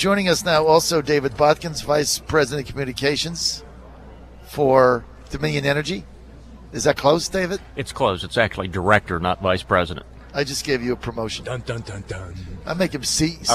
Joining us now also David Botkins, Vice President of Communications for Dominion Energy. Is that close, David? It's close. It's actually director, not vice president. I just gave you a promotion. Dun, dun, dun, dun. I make him CEO.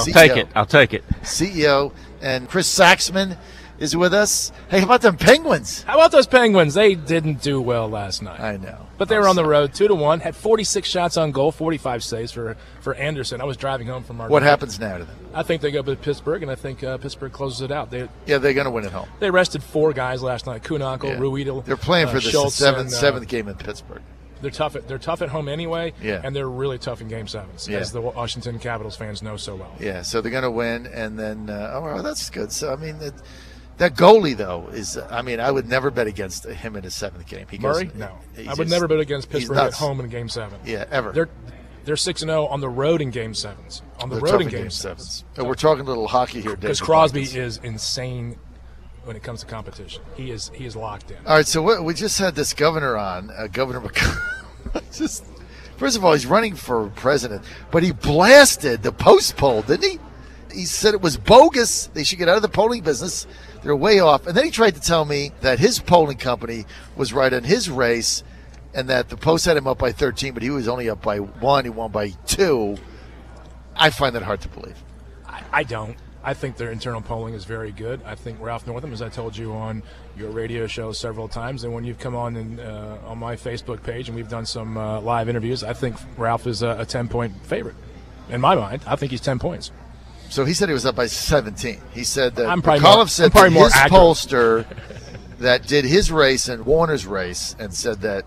I'll take it. CEO. And Chris Saxman is with us. Hey, how about them Penguins? How about those Penguins? They didn't do well last night. I know. But they were on the road 2-1, had 46 shots on goal, 45 saves for Anderson. I was driving home from our. What happens now to them? I think they go to Pittsburgh, and I think Pittsburgh closes it out. They're going to win at home. They rested 4 guys last night: Kuhnhackl, Ruedel. They're playing for the Schultz seventh game in Pittsburgh. They're tough at home anyway, yeah. And they're really tough in Game 7s, as the Washington Capitals fans know so well. Yeah, so they're going to win, and then well, that's good. So I mean, that goalie though is, I mean, I would never bet against him in his 7th game. Murray? No, I would never bet against Pittsburgh at home in Game 7. Yeah, ever. They're 6-0 on the road in Game 7s. They're tough in Game 7s. And we're talking a little hockey here, because Crosby is insane when it comes to competition. He is locked in. All right, so we just had this governor on, Governor McConnell. First of all, he's running for president, but he blasted the post poll, didn't he? He said it was bogus. They should get out of the polling business. They're way off. And then he tried to tell me that his polling company was right on his race and that the Post had him up by 13, but he was only up by 1. He won by 2. I find that hard to believe. I don't. I think their internal polling is very good. I think Ralph Northam, as I told you on your radio show several times, and when you've come on on my Facebook page and we've done some live interviews, I think Ralph is a 10-point favorite. In my mind, I think he's 10 points. So he said he was up by 17. He said that McAuliffe said that his pollster that did his race and Warner's race and said that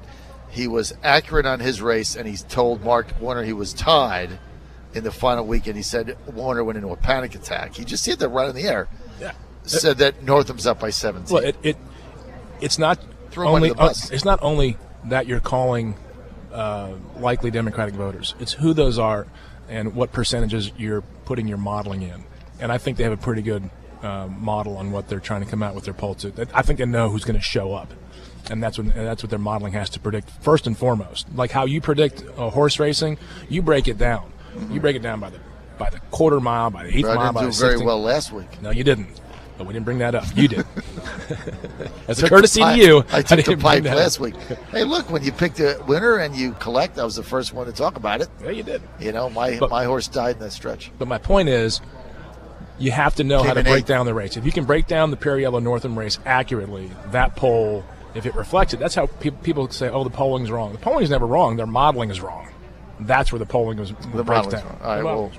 he was accurate on his race, and he told Mark Warner he was tied in the final weekend. He said Warner went into a panic attack. He just said that right in the air. Yeah. Said that Northam's up by 17. Well, it's not only that you're calling likely Democratic voters. It's who those are and what percentages you're putting your modeling in. And I think they have a pretty good model on what they're trying to come out with their poll to. I think they know who's going to show up. And that's what their modeling has to predict first and foremost. Like how you predict horse racing, you break it down. You break it down by the quarter mile, by the eighth mile, by the 16th. I didn't do very well last week. No, you didn't. But we didn't bring that up. You did. As a courtesy to you, I took the pipe last week. Hey, look, when you pick the winner and you collect, I was the first one to talk about it. Yeah, you did. You know, my horse died in that stretch. But my point is, you have to know how to break down the race. If you can break down the Perriello-Northam race accurately, that poll, if it reflects it, that's how people say, oh, the polling's wrong. The polling's never wrong. Their modeling is wrong. That's where the polling breaks down.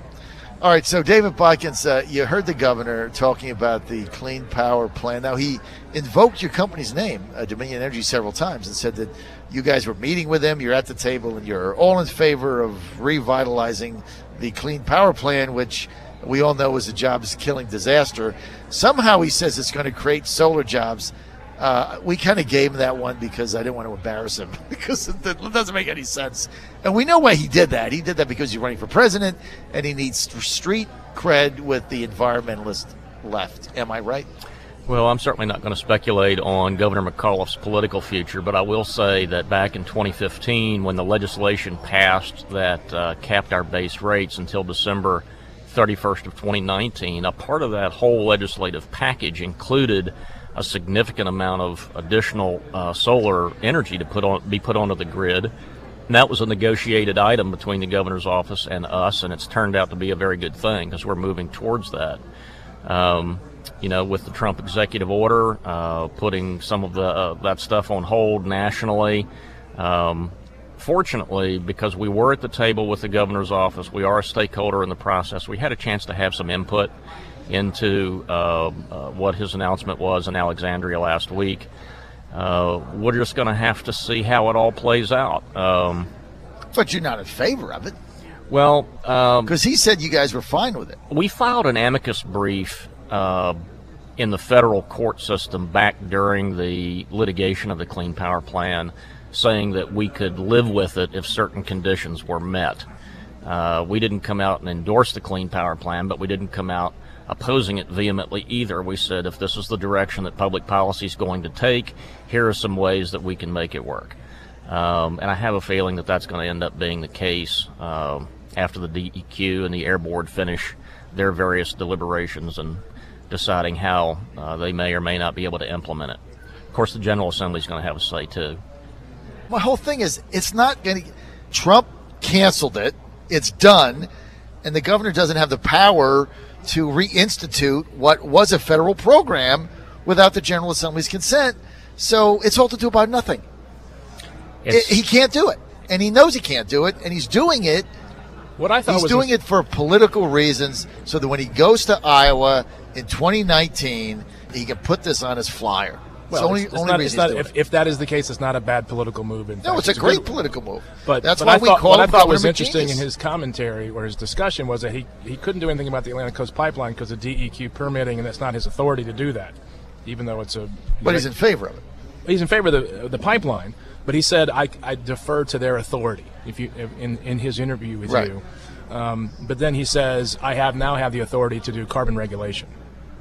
All right, so David Botkins, you heard the governor talking about the Clean Power Plan. Now, he invoked your company's name, Dominion Energy, several times and said that you guys were meeting with him, you're at the table, and you're all in favor of revitalizing the Clean Power Plan, which we all know is a jobs-killing disaster. Somehow he says it's going to create solar jobs. We kind of gave him that one because I didn't want to embarrass him because it doesn't make any sense. And we know why he did that. He did that because he's running for president and he needs street cred with the environmentalist left. Am I right? Well, I'm certainly not going to speculate on Governor McAuliffe's political future, but I will say that back in 2015 when the legislation passed that capped our base rates until December 31st of 2019, a part of that whole legislative package included a significant amount of additional solar energy to be put onto the grid. And that was a negotiated item between the governor's office and us, and it's turned out to be a very good thing because we're moving towards that. With the Trump executive order, putting some of that stuff on hold nationally. Fortunately, because we were at the table with the governor's office, we are a stakeholder in the process, we had a chance to have some input into what his announcement was in Alexandria last week. We're just going to have to see how it all plays out. But you're not in favor of it. Well, because he said you guys were fine with it. We filed an amicus brief in the federal court system back during the litigation of the Clean Power Plan, saying that we could live with it if certain conditions were met. We didn't come out and endorse the Clean Power Plan, but we didn't come out opposing it vehemently either. We said if this is the direction that public policy is going to take, here are some ways that we can make it work. And I have a feeling that that's going to end up being the case after the DEQ and the Air Board finish their various deliberations and deciding how they may or may not be able to implement it. Of course, the General Assembly is going to have a say too. My whole thing is, it's not going to. Trump canceled it. It's done, and the governor doesn't have the power to reinstitute what was a federal program without the General Assembly's consent. So it's all to do about nothing. He can't do it, and he knows he can't do it, and he's doing it. What I thought he's doing it for political reasons, so that when he goes to Iowa in 2019, he can put this on his flyer. Well, if that is the case, it's not a bad political move. No, it's a great political move. But that's why we call what I thought was genius. interesting in his commentary or his discussion was that he couldn't do anything about the Atlantic Coast Pipeline because of DEQ permitting, and that's not his authority to do that, even though it's a. But he's in favor of it. He's in favor of the pipeline, but he said I defer to their authority. In his interview with you, but then he says I now have the authority to do carbon regulation.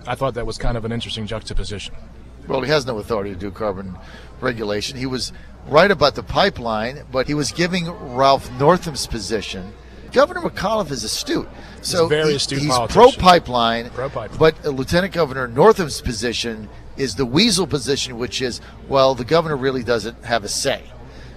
I thought that was kind of an interesting juxtaposition. Well, he has no authority to do carbon regulation. He was right about the pipeline, but he was giving Ralph Northam's position. Governor McAuliffe is astute. So he's pro-pipeline, but Lieutenant Governor Northam's position is the weasel position, which is, well, the governor really doesn't have a say.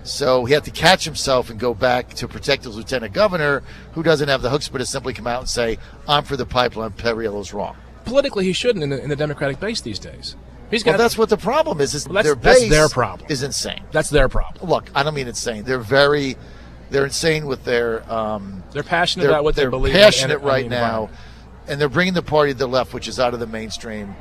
So he had to catch himself and go back to protect his lieutenant governor, who doesn't have the chutzpah to simply come out and say, I'm for the pipeline, Perriello's wrong. Politically, he shouldn't in the Democratic base these days. That's what the problem is. Their base that's their problem. Is insane. That's their problem. Look, I don't mean insane. They're insane with their. They're passionate about what they believe. They're passionate right now, and they're bringing the party to the left, which is out of the mainstream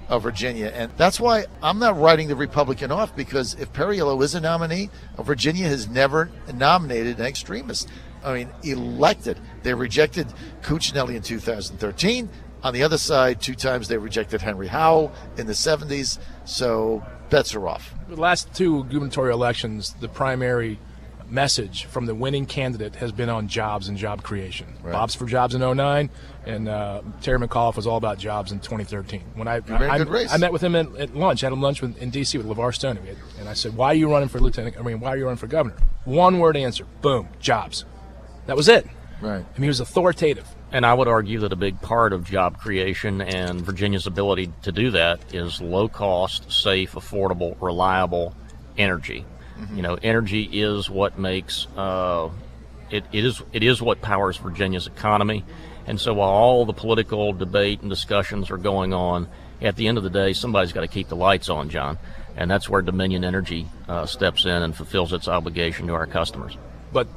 of Virginia, and that's why I'm not writing the Republican off, because if Perriello is a nominee, Virginia has never nominated an extremist. I mean, elected. They rejected Cuccinelli in 2013. On the other side, 2 times they rejected Henry Howell in the 70s, so bets are off. The last 2 gubernatorial elections, the primary message from the winning candidate has been on jobs and job creation. Right. Bob's for jobs in 2009, and Terry McAuliffe was all about jobs in 2013. When I met with him at lunch, had him lunch in D.C. with LeVar Stoney, and I said, why are you running for why are you running for governor? One-word answer, boom, jobs. That was it. Right. I mean, he was authoritative. And I would argue that a big part of job creation and Virginia's ability to do that is low-cost, safe, affordable, reliable energy. Mm-hmm. You know, energy is what makes it is what powers Virginia's economy. And so while all the political debate and discussions are going on, at the end of the day, somebody's got to keep the lights on, John. And that's where Dominion Energy steps in and fulfills its obligation to our customers. But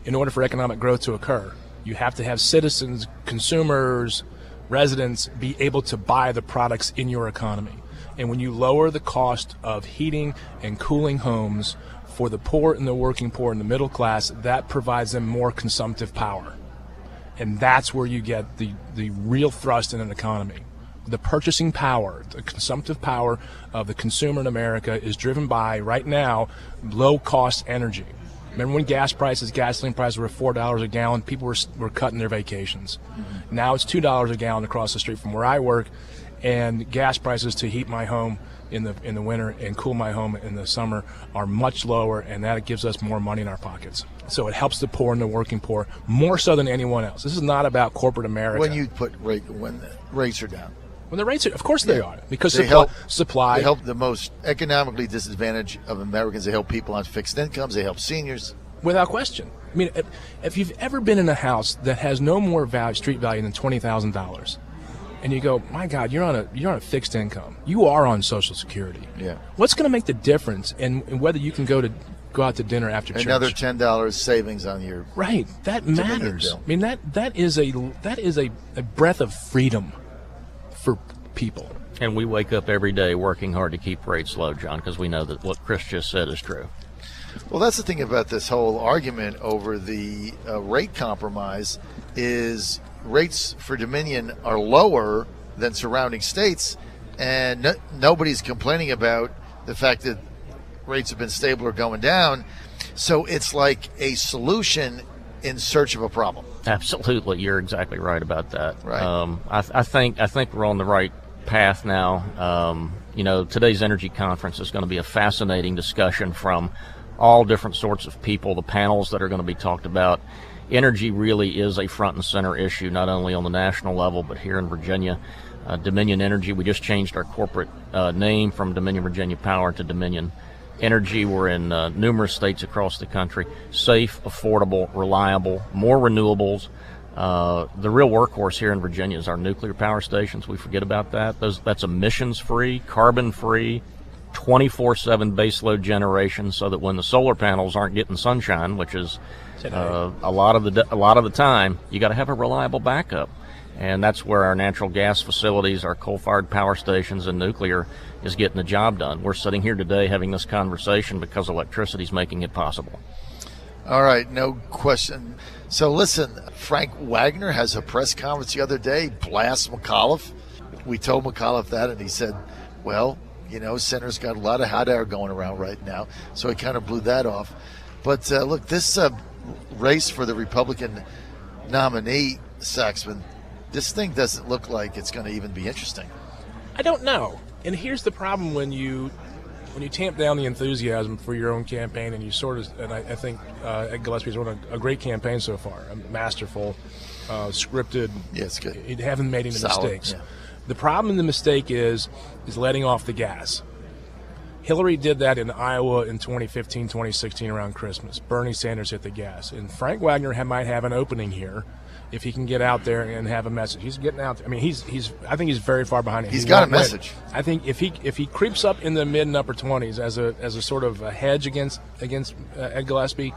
in order for economic growth to occur, you have to have citizens, consumers, residents be able to buy the products in your economy. And when you lower the cost of heating and cooling homes for the poor and the working poor and the middle class, that provides them more consumptive power. And that's where you get the real thrust in an economy. The purchasing power, the consumptive power of the consumer in America is driven by, right now, low-cost energy. Remember when gasoline prices were $4 a gallon, people were cutting their vacations. Mm-hmm. Now it's $2 a gallon across the street from where I work, and gas prices to heat my home in the winter and cool my home in the summer are much lower, and that gives us more money in our pockets. So it helps the poor and the working poor more so than anyone else. This is not about corporate America. When the rates are down. When the rates are, of course they are, because they supply. They help the most economically disadvantaged of Americans. They help people on fixed incomes. They help seniors. Without question. I mean, if you've ever been in a house that has no more street value than $20,000, and you go, my God, you're on a fixed income. You are on Social Security. Yeah. What's going to make the difference in whether you can go out to dinner after church? Another $10 savings on your right. That matters. I mean, that is a breath of freedom for people. And we wake up every day working hard to keep rates low, John, because we know that what Chris just said is true. Well, that's the thing about this whole argument over the rate compromise is rates for Dominion are lower than surrounding states, and nobody's complaining about the fact that rates have been stable or going down. So it's like a solution in search of a problem. Absolutely, you're exactly right about that. Right. I think we're on the right path now. Today's energy conference is going to be a fascinating discussion from all different sorts of people. The panels that are going to be talked about energy really is a front and center issue, not only on the national level, but here in Virginia. Dominion Energy, we just changed our corporate name from Dominion Virginia Power to Dominion Energy. We're in numerous states across the country. Safe, affordable, reliable, more renewables. The real workhorse here in Virginia is our nuclear power stations. We forget about that. That's emissions-free, carbon-free, 24/7 baseload generation, so that when the solar panels aren't getting sunshine, which is a lot of the time, you got to have a reliable backup. And that's where our natural gas facilities, our coal-fired power stations, and nuclear is getting the job done. We're sitting here today having this conversation because electricity is making it possible. All right, no question. So listen, Frank Wagner has a press conference the other day, blasts McAuliffe. We told McAuliffe that, and he said, well, you know, Senator's got a lot of hot air going around right now. So he kind of blew that off. But look, this race for the Republican nominee, Saxman, this thing doesn't look like it's going to even be interesting. I don't know. And here's the problem when you tamp down the enthusiasm for your own campaign, and you sort of, and I think Ed Gillespie's run a great campaign so far, masterful, scripted. Yeah, it's good. You haven't made any Solid, mistakes. yeah. The problem in the mistake is letting off the gas. Hillary did that in Iowa in 2015, 2016 around Christmas. Bernie Sanders hit the gas. And Frank Wagner might have an opening here if he can get out there and have a message. He's getting out there. I mean, I think he's very far behind it. He's got a message. I think if he creeps up in the mid and upper 20s as a sort of a hedge against Ed Gillespie,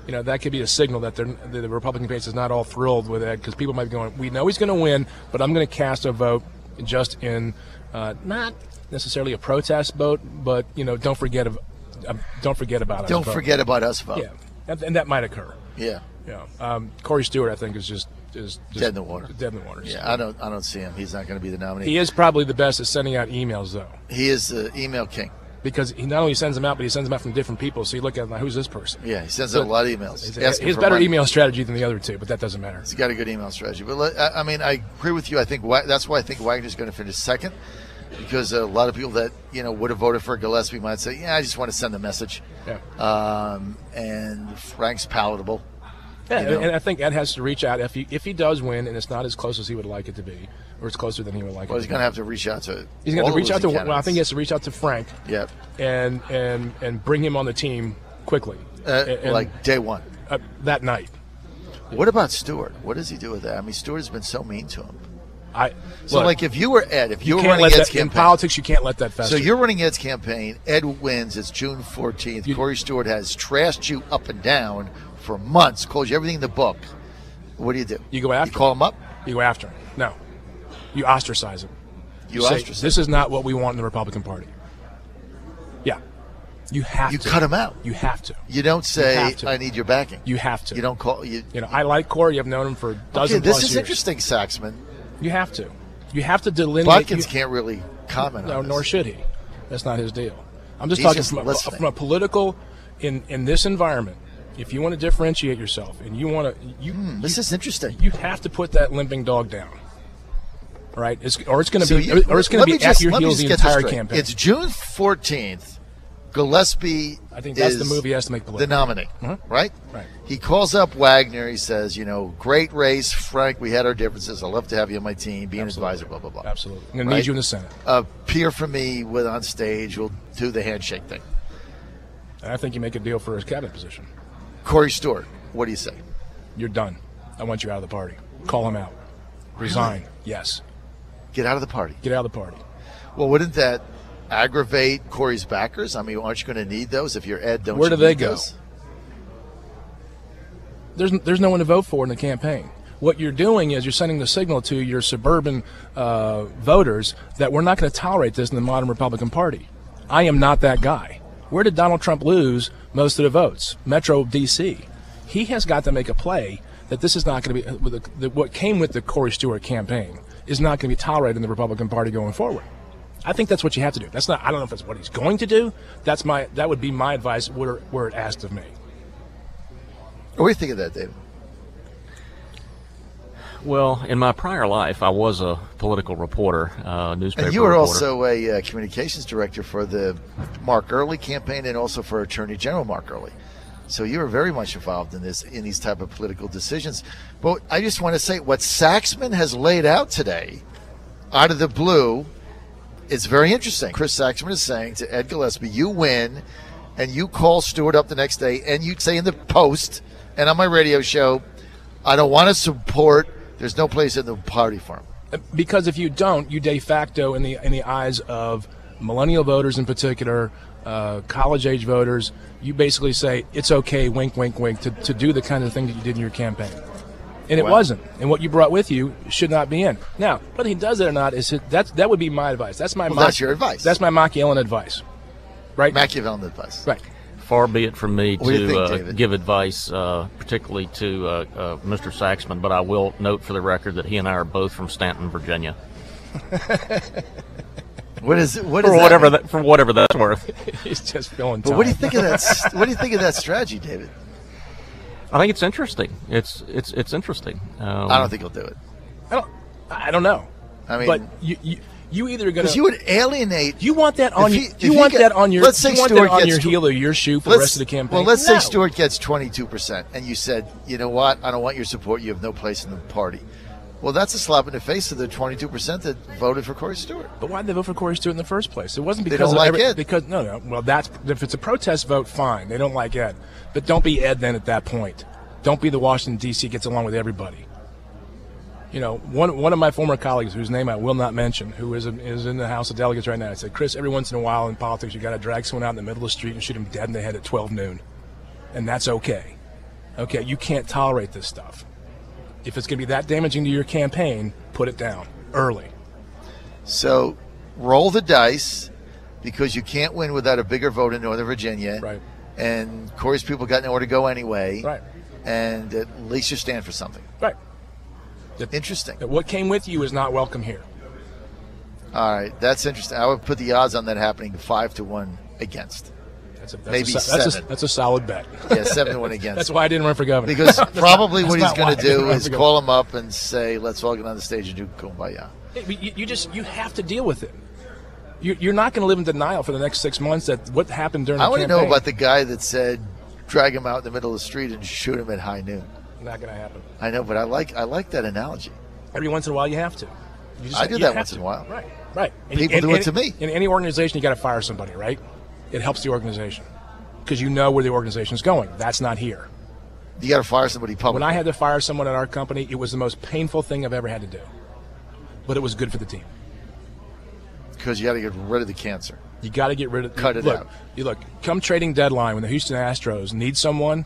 you know, that could be a signal that the Republican base is not all thrilled with Ed, because people might be going, we know he's going to win, but I'm going to cast a vote just in not necessarily a protest vote, but you know, don't forget about us. Don't forget about us vote. Yeah, and that might occur. Yeah. Yeah. Corey Stewart, I think, is just dead in the water. Dead in the water. Yeah, I don't see him. He's not going to be the nominee. He is probably the best at sending out emails, though. He is the email king. Because he not only sends them out, but he sends them out from different people. So you look at him like, who's this person? Yeah, he sends out a lot of emails. He has better email strategy than the other two, but that doesn't matter. He's got a good email strategy. But I mean, I agree with you. I think that's why I think Wagner's going to finish second, because a lot of people that would have voted for Gillespie might say, "Yeah, I just want to send a message." Yeah. And Frank's palatable. Yeah, and I think Ed has to reach out if he does win, and it's not as close as he would like it to be, or it's closer than he would like it to be. Well, he's going to have to reach out to. He's going to reach out to. Well, I think he has to reach out to Frank. Yep. And bring him on the team quickly. Like day one. That night. What about Stewart? What does he do with that? I mean, Stewart has been so mean to him. Look, if you were Ed, if you were can't running let Ed's that, campaign. in politics, you can't let that fester. So you're running Ed's campaign. Ed wins. It's June 14th. Corey Stewart has trashed you up and down for months, calls you everything in the book. What do? You go after him. You call him up? You go after him. No. You ostracize him. You say, ostracize this is not what we want in the Republican Party. Yeah. You have to. You cut him out. You have to. You don't say, I need your backing. You have to. You don't call. You know, I like Corey. I've known him for dozens this plus is years. Interesting, Saxman. You have to. You have to delineate. Botkins can't really comment on this. Nor should he. That's not his deal. I'm just talking from a political, in this environment. If you want to differentiate yourself and you want to, this is interesting. You have to put that limping dog down, right? Or it's going to be at your heels the entire campaign. It's June 14th. Gillespie, I think that's the move he has to make the nominee, right? Right. He calls up Wagner. He says, great race, Frank. We had our differences. I'd love to have you on my team, be an advisor, blah blah blah. Absolutely, I'm going to need you in the Senate. Appear for me on stage. We'll do the handshake thing. And I think you make a deal for his cabinet position. Corey Stewart, what do you say? You're done. I want you out of the party. Call him out. Resign. Really? Yes. Get out of the party. Get out of the party. Well, wouldn't that aggravate Corey's backers? I mean, aren't you going to need those if you're Ed? Where do they go? There's no one to vote for in the campaign. What you're doing is you're sending the signal to your suburban voters that we're not going to tolerate this in the modern Republican Party. I am not that guy. Where did Donald Trump lose most of the votes? Metro D.C. He has got to make a play that this is not going to be what came with the Corey Stewart campaign is not going to be tolerated in the Republican Party going forward. I think that's what you have to do. That's not. I don't know if that's what he's going to do. That would be my advice were it asked of me. What do you think of that, David? Well, in my prior life, I was a political reporter, newspaper reporter. And you were also a communications director for the Mark Early campaign and also for Attorney General Mark Early. So you are very much involved in these type of political decisions. But I just want to say what Saxman has laid out today, out of the blue, is very interesting. Chris Saxman is saying to Ed Gillespie, you win, and you call Stewart up the next day, and you say in the Post and on my radio show, I don't want to support, there's no place in the party for him. Because if you don't, you de facto, in the eyes of millennial voters in particular, college-age voters, you basically say it's okay, wink, wink, wink, to do the kind of thing that you did in your campaign. And it wasn't. And what you brought with you should not be in. Now, whether he does it or not, that would be my advice. That's that's your advice. That's my Machiavellian advice. Right? Machiavellian advice. Right. Far be it from me to give advice, particularly to Mr. Saxman, but I will note for the record that he and I are both from Stanton, Virginia. For whatever that's worth. He's just filling time. But what do you think of that? What do you think of that strategy, David? I think it's interesting. It's interesting. I don't think he'll do it. I don't know. I mean, but you either going to, because you would alienate. You want that on your. Let's say Stewart gets your heel or your shoe for the rest of the campaign. Well, let's say Stewart gets 22%, and you said, you know what? I don't want your support. You have no place in the party. Well, that's a slap in the face of the 22% that voted for Corey Stewart. But why did they vote for Corey Stewart in the first place? It wasn't because they don't like Ed. Because no. Well, that's if it's a protest vote, fine. They don't like Ed, but don't be Ed then at that point. Don't be the Washington D.C. gets along with everybody. You know, one of my former colleagues, whose name I will not mention, who is in the House of Delegates right now, I said, Chris, every once in a while in politics, you got to drag someone out in the middle of the street and shoot him dead in the head at 12 noon, and that's okay. Okay, you can't tolerate this stuff. If it's going to be that damaging to your campaign, put it down early. So roll the dice, because you can't win without a bigger vote in Northern Virginia. Right. And Corey's people got nowhere to go anyway. Right. And at least you stand for something. Right. Interesting. What came with you is not welcome here. All right. That's interesting. I would put the odds on that happening 5-1 against. Maybe 7. That's a solid bet. Yeah, 7-1 against. That's why I didn't run for governor. Because probably what he's going to do is call him up and say, let's all get on the stage and do Kumbaya. You have to deal with it. You're not going to live in denial for the next 6 months that what happened during the campaign. I want to know about the guy that said, drag him out in the middle of the street and shoot him at high noon. Not going to happen. I know, but I like that analogy. Every once in a while you have to. I do that once in a while. Right. People do it to me. In any organization, you got to fire somebody, right? It helps the organization because you know where the organization is going. That's not here. You got to fire somebody publicly. When I had to fire someone at our company, it was the most painful thing I've ever had to do. But it was good for the team. Because you got to get rid of the cancer. You got to get rid of Cut it out. Look, come trading deadline when the Houston Astros need someone,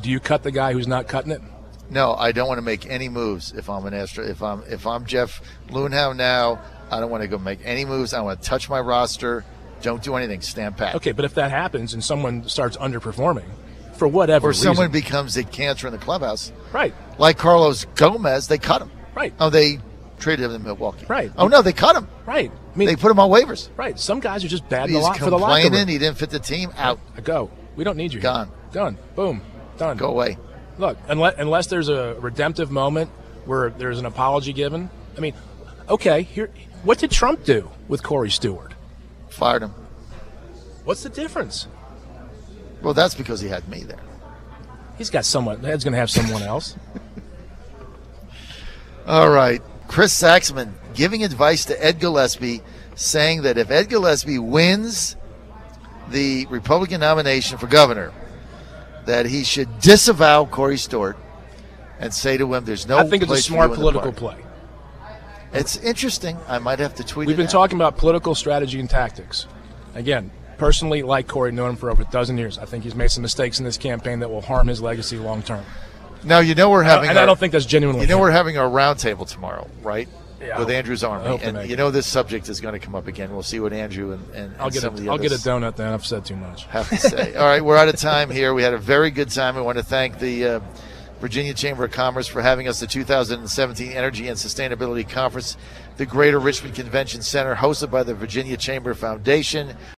do you cut the guy who's not cutting it? No, I don't want to make any moves if I'm an Astro. If I'm Jeff Luhnow now, I don't want to go make any moves. I want to touch my roster. Don't do anything. Stand pat. Okay, but if that happens and someone starts underperforming for whatever reason. Or someone becomes a cancer in the clubhouse. Right. Like Carlos Gomez, they cut him. Right. Oh, they traded him in Milwaukee. Right. Oh, no, they cut him. Right. I mean, they put him on waivers. Right. Some guys are just bad for the locker room. He's complaining. He didn't fit the team. Out. Go. We don't need you. Gone. Here. Done. Boom. Done. Go away. Look, unless there's a redemptive moment where there's an apology given. I mean, okay, here. What did Trump do with Corey Stewart? Fired him. What's the difference? Well, that's because he had me there. He's got someone. Ed's going to have someone else. All right. Chris Saxman giving advice to Ed Gillespie, saying that if Ed Gillespie wins the Republican nomination for governor, that he should disavow Corey Stewart and say to him, there's no place. I think it's a smart political play. It's interesting. I might have to tweet it. We've been talking about political strategy and tactics. Again, personally, like Corey, known him for over a dozen years. I think he's made some mistakes in this campaign that will harm his legacy long term. Now, we're having I don't think that's genuinely we're having our roundtable tomorrow, right? Yeah, with Andrew's Army. And this subject is going to come up again. We'll see what Andrew and I'll get a donut then. I've said too much. Have to say. All right, we're out of time here. We had a very good time. I want to thank the Virginia Chamber of Commerce for having us, the 2017 Energy and Sustainability Conference, the Greater Richmond Convention Center, hosted by the Virginia Chamber Foundation.